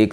1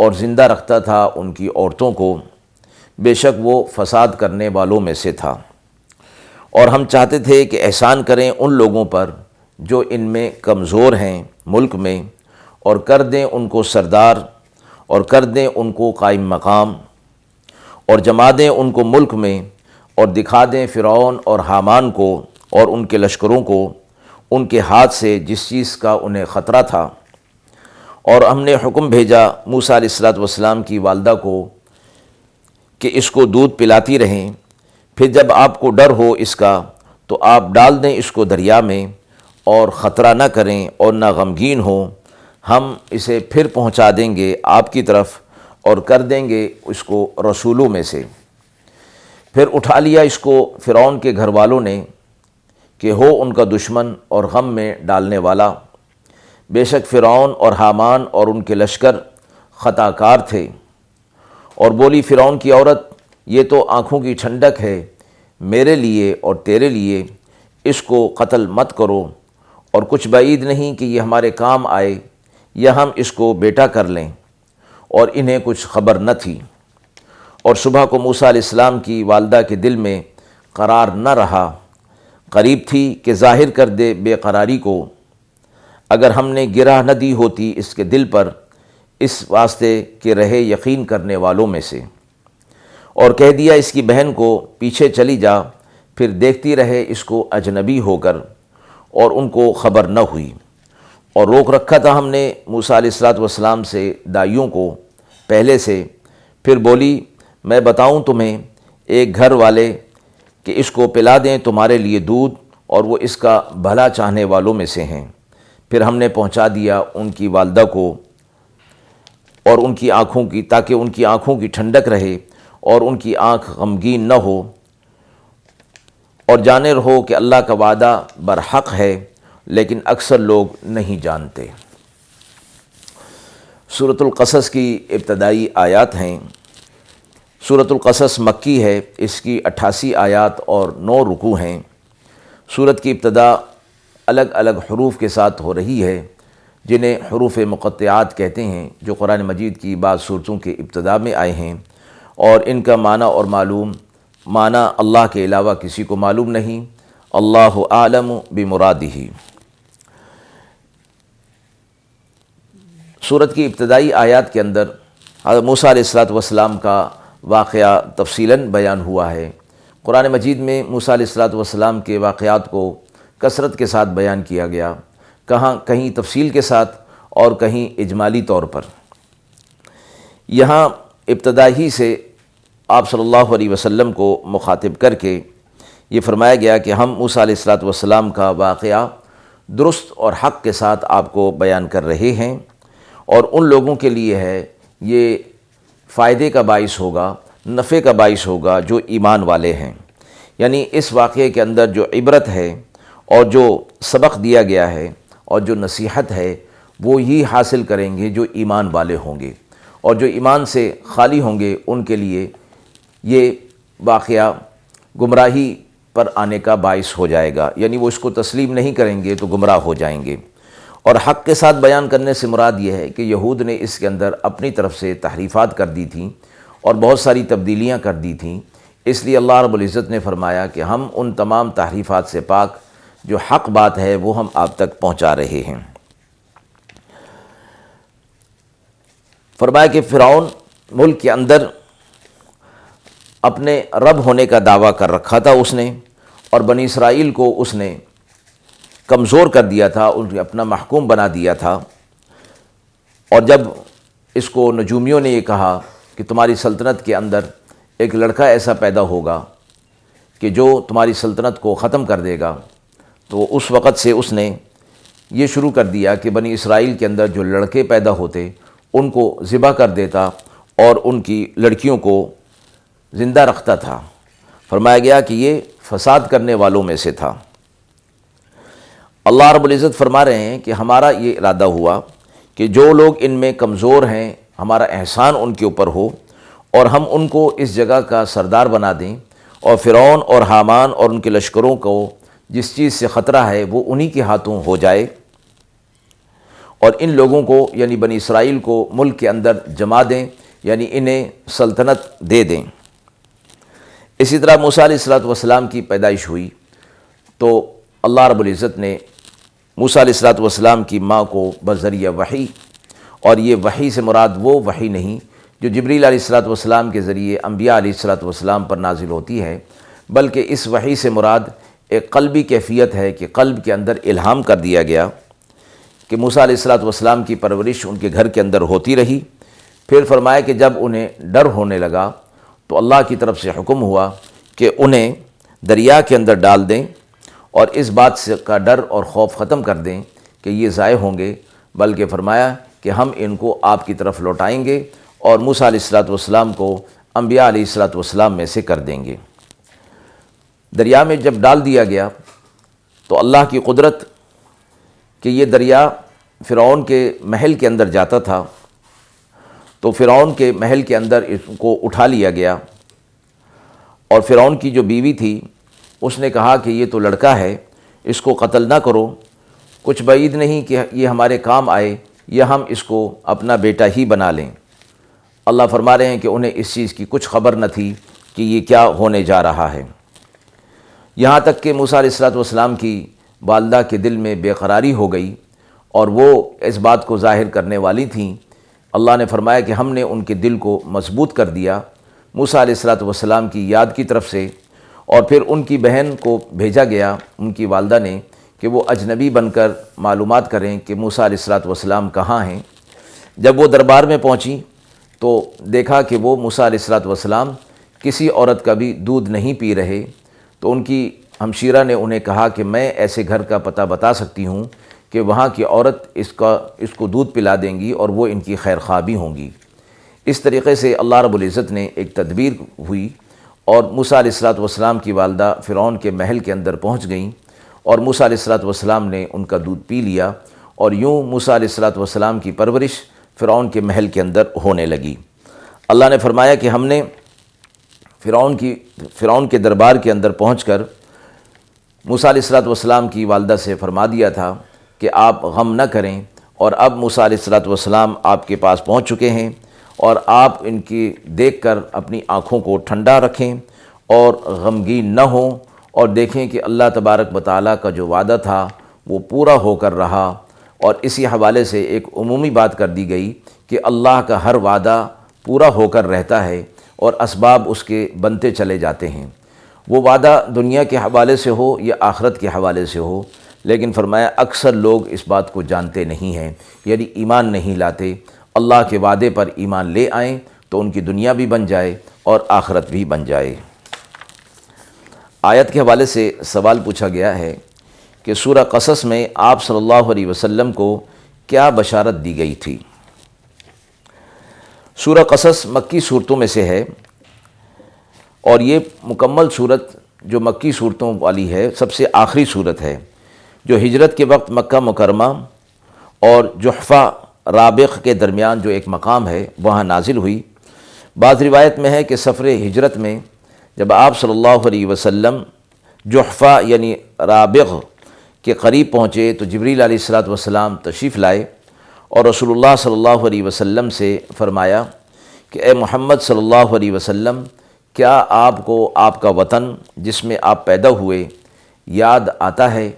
اور زندہ رکھتا تھا ان کی عورتوں کو، بے شک وہ فساد کرنے والوں میں سے تھا۔ اور ہم چاہتے تھے کہ احسان کریں ان لوگوں پر جو ان میں کمزور ہیں ملک میں، اور کر دیں ان کو سردار، اور کر دیں ان کو قائم مقام، اور جما دیں ان کو ملک میں، اور دکھا دیں فرعون اور حامان کو اور ان کے لشکروں کو ان کے ہاتھ سے جس چیز کا انہیں خطرہ تھا۔ اور ہم نے حکم بھیجا موسیٰ علیہ السلام کی والدہ کو کہ اس کو دودھ پلاتی رہیں، پھر جب آپ کو ڈر ہو اس کا تو آپ ڈال دیں اس کو دریا میں، اور خطرہ نہ کریں اور نہ غمگین ہوں، ہم اسے پھر پہنچا دیں گے آپ کی طرف اور کر دیں گے اس کو رسولوں میں سے۔ پھر اٹھا لیا اس کو فرعون کے گھر والوں نے کہ ہو ان کا دشمن اور غم میں ڈالنے والا۔ بے شک فرعون اور حامان اور ان کے لشکر خطا کار تھے۔ اور بولی فرعون کی عورت، یہ تو آنکھوں کی ٹھنڈک ہے میرے لیے اور تیرے لیے، اس کو قتل مت کرو، اور کچھ بعید نہیں کہ یہ ہمارے کام آئے یا ہم اس کو بیٹا کر لیں۔ اور انہیں کچھ خبر نہ تھی۔ اور صبح کو موسیٰ علیہ السلام کی والدہ کے دل میں قرار نہ رہا، قریب تھی کہ ظاہر کر دے بے قراری کو، اگر ہم نے گرہ نہ دی ہوتی اس کے دل پر، اس واسطے کہ رہے یقین کرنے والوں میں سے۔ اور کہہ دیا اس کی بہن کو پیچھے چلی جا، پھر دیکھتی رہے اس کو اجنبی ہو کر، اور ان کو خبر نہ ہوئی۔ اور روک رکھا تھا ہم نے موسیٰ علیہ السلام سے دائیوں کو پہلے سے۔ پھر بولی میں بتاؤں تمہیں ایک گھر والے کہ اس کو پلا دیں تمہارے لیے دودھ، اور وہ اس کا بھلا چاہنے والوں میں سے ہیں۔ پھر ہم نے پہنچا دیا ان کی والدہ کو اور ان کی آنکھوں کی، تاکہ ان کی آنکھوں کی ٹھنڈک رہے اور ان کی آنکھ غمگین نہ ہو، اور جانے رہو کہ اللہ کا وعدہ برحق ہے، لیکن اکثر لوگ نہیں جانتے۔ سورۃ القصص کی ابتدائی آیات ہیں۔ سورۃ القصص مکی ہے، اس کی 88 آیات اور 9 رکوع ہیں۔ سورت کی ابتدا الگ الگ حروف کے ساتھ ہو رہی ہے، جنہیں حروف مقطعات کہتے ہیں، جو قرآن مجید کی بعض صورتوں کے ابتدا میں آئے ہیں، اور ان کا معنی اور معنی اللہ کے علاوہ کسی کو معلوم نہیں، اللہ عالم بمرادہ۔ سورت کی ابتدائی آیات کے اندر حضرت موسیٰ علیہ السلام کا واقعہ تفصیلاً بیان ہوا ہے۔ قرآن مجید میں موسیٰ علیہ السلام کے واقعات کو کثرت کے ساتھ بیان کیا گیا، کہیں تفصیل کے ساتھ اور کہیں اجمالی طور پر۔ یہاں ابتدا ہی سے آپ صلی اللہ علیہ وسلم کو مخاطب کر کے یہ فرمایا گیا کہ ہم موسیٰ علیہ السلام کا واقعہ درست اور حق کے ساتھ آپ کو بیان کر رہے ہیں، اور ان لوگوں کے لیے ہے یہ فائدے کا باعث ہوگا، نفع کا باعث ہوگا جو ایمان والے ہیں۔ یعنی اس واقعے کے اندر جو عبرت ہے اور جو سبق دیا گیا ہے اور جو نصیحت ہے، وہ ہی حاصل کریں گے جو ایمان والے ہوں گے، اور جو ایمان سے خالی ہوں گے ان کے لیے یہ واقعہ گمراہی پر آنے کا باعث ہو جائے گا، یعنی وہ اس کو تسلیم نہیں کریں گے تو گمراہ ہو جائیں گے۔ اور حق کے ساتھ بیان کرنے سے مراد یہ ہے کہ یہود نے اس کے اندر اپنی طرف سے تحریفات کر دی تھیں اور بہت ساری تبدیلیاں کر دی تھیں، اس لیے اللہ رب العزت نے فرمایا کہ ہم ان تمام تحریفات سے پاک، جو حق بات ہے وہ ہم آپ تک پہنچا رہے ہیں۔ فرمایا کہ فرعون ملک کے اندر اپنے رب ہونے کا دعویٰ کر رکھا تھا اس نے، اور بنی اسرائیل کو اس نے کمزور کر دیا تھا، انہیں اپنا محکوم بنا دیا تھا۔ اور جب اس کو نجومیوں نے یہ کہا کہ تمہاری سلطنت کے اندر ایک لڑکا ایسا پیدا ہوگا کہ جو تمہاری سلطنت کو ختم کر دے گا، تو اس وقت سے اس نے یہ شروع کر دیا کہ بنی اسرائیل کے اندر جو لڑکے پیدا ہوتے ان کو ذبح کر دیتا اور ان کی لڑکیوں کو زندہ رکھتا تھا۔ فرمایا گیا کہ یہ فساد کرنے والوں میں سے تھا۔ اللہ رب العزت فرما رہے ہیں کہ ہمارا یہ ارادہ ہوا کہ جو لوگ ان میں کمزور ہیں ہمارا احسان ان کے اوپر ہو، اور ہم ان کو اس جگہ کا سردار بنا دیں، اور فرعون اور حامان اور ان کے لشکروں کو جس چیز سے خطرہ ہے وہ انہی کے ہاتھوں ہو جائے، اور ان لوگوں کو یعنی بنی اسرائیل کو ملک کے اندر جما دیں، یعنی انہیں سلطنت دے دیں۔ اسی طرح موسیٰ علیہ السلام کی پیدائش ہوئی تو اللہ رب العزت نے موسیٰ علیہ السلام کی ماں کو بذریعہ وحی، اور یہ وحی سے مراد وہ وحی نہیں جو جبریل علیہ السلام کے ذریعے انبیاء علیہ السلام پر نازل ہوتی ہے، بلکہ اس وحی سے مراد ایک قلبی کیفیت ہے کہ قلب کے اندر الہام کر دیا گیا کہ موسیٰ علیہ السلام کی پرورش ان کے گھر کے اندر ہوتی رہی۔ پھر فرمایا کہ جب انہیں ڈر ہونے لگا تو اللہ کی طرف سے حکم ہوا کہ انہیں دریا کے اندر ڈال دیں، اور اس بات سے کا ڈر اور خوف ختم کر دیں کہ یہ ضائع ہوں گے، بلکہ فرمایا کہ ہم ان کو آپ کی طرف لوٹائیں گے اور موسیٰ علیہ السلام کو انبیاء علیہ السلام میں سے کر دیں گے۔ دریا میں جب ڈال دیا گیا تو اللہ کی قدرت کہ یہ دریا فرعون کے محل کے اندر جاتا تھا، تو فرعون کے محل کے اندر اس کو اٹھا لیا گیا، اور فرعون کی جو بیوی تھی اس نے کہا کہ یہ تو لڑکا ہے، اس کو قتل نہ کرو، کچھ بعید نہیں کہ یہ ہمارے کام آئے یا ہم اس کو اپنا بیٹا ہی بنا لیں۔ اللہ فرما رہے ہیں کہ انہیں اس چیز کی کچھ خبر نہ تھی کہ یہ کیا ہونے جا رہا ہے، یہاں تک کہ موسیٰ علیہ السلام کی والدہ کے دل میں بے قراری ہو گئی، اور وہ اس بات کو ظاہر کرنے والی تھیں۔ اللہ نے فرمایا کہ ہم نے ان کے دل کو مضبوط کر دیا موسیٰ علیہ السلام کی یاد کی طرف سے، اور پھر ان کی بہن کو بھیجا گیا ان کی والدہ نے کہ وہ اجنبی بن کر معلومات کریں کہ موسیٰ علیہ السلام کہاں ہیں۔ جب وہ دربار میں پہنچی تو دیکھا کہ وہ موسیٰ علیہ السلام کسی عورت کا بھی دودھ نہیں پی رہے، تو ان کی ہمشیرہ نے انہیں کہا کہ میں ایسے گھر کا پتہ بتا سکتی ہوں کہ وہاں کی عورت اس کو دودھ پلا دیں گی اور وہ ان کی خیر خواہ بھی ہوں گی۔ اس طریقے سے اللہ رب العزت نے ایک تدبیر ہوئی، اور موسیٰ علیہ السلام کی والدہ فرعون کے محل کے اندر پہنچ گئیں، اور موسیٰ علیہ السلام نے ان کا دودھ پی لیا، اور یوں موسیٰ علیہ السلام کی پرورش فرعون کے محل کے اندر ہونے لگی۔ اللہ نے فرمایا کہ ہم نے فرعون کے دربار کے اندر پہنچ کر موسیٰ علیہ السلام کی والدہ سے فرما دیا تھا کہ آپ غم نہ کریں، اور اب موسیٰ علیہ السلام آپ کے پاس پہنچ چکے ہیں، اور آپ ان کی دیکھ کر اپنی آنکھوں کو ٹھنڈا رکھیں اور غمگین نہ ہوں، اور دیکھیں کہ اللہ تبارک و تعالیٰ کا جو وعدہ تھا وہ پورا ہو کر رہا۔ اور اسی حوالے سے ایک عمومی بات کر دی گئی کہ اللہ کا ہر وعدہ پورا ہو کر رہتا ہے، اور اسباب اس کے بنتے چلے جاتے ہیں، وہ وعدہ دنیا کے حوالے سے ہو یا آخرت کے حوالے سے ہو۔ لیکن فرمایا اکثر لوگ اس بات کو جانتے نہیں ہیں، یعنی ایمان نہیں لاتے۔ اللہ کے وعدے پر ایمان لے آئیں تو ان کی دنیا بھی بن جائے اور آخرت بھی بن جائے۔ آیت کے حوالے سے سوال پوچھا گیا ہے کہ سورہ قصص میں آپ صلی اللہ علیہ وسلم کو کیا بشارت دی گئی تھی؟ سورہ قصص مکی صورتوں میں سے ہے، اور یہ مکمل صورت جو مکی صورتوں والی ہے سب سے آخری صورت ہے، جو ہجرت کے وقت مکہ مکرمہ اور جحفہ رابغ کے درمیان جو ایک مقام ہے وہاں نازل ہوئی۔ بعض روایت میں ہے کہ سفر ہجرت میں جب آپ صلی اللہ علیہ وسلم جحفہ یعنی رابغ کے قریب پہنچے تو جبریل علیہ السلام تشریف لائے، اور رسول اللہ صلی اللہ علیہ وسلم سے فرمایا کہ اے محمد صلی اللہ علیہ وسلم، کیا آپ کو آپ کا وطن جس میں آپ پیدا ہوئے یاد آتا ہے؟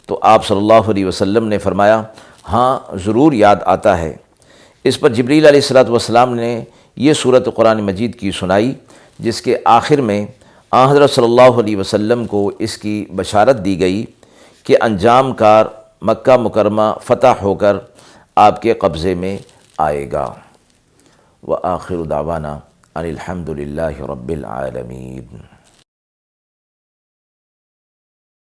تو آپ صلی اللہ علیہ وسلم نے فرمایا ہاں ضرور یاد آتا ہے۔ اس پر جبریل علیہ السلام نے یہ صورت قرآن مجید کی سنائی، جس کے آخر میں حضرت صلی اللہ علیہ وسلم کو اس کی بشارت دی گئی کہ انجام کار مکہ مکرمہ فتح ہو کر آپ کے قبضے میں آئے گا۔ وآخر دعوانا ان الحمد للہ رب العالمین۔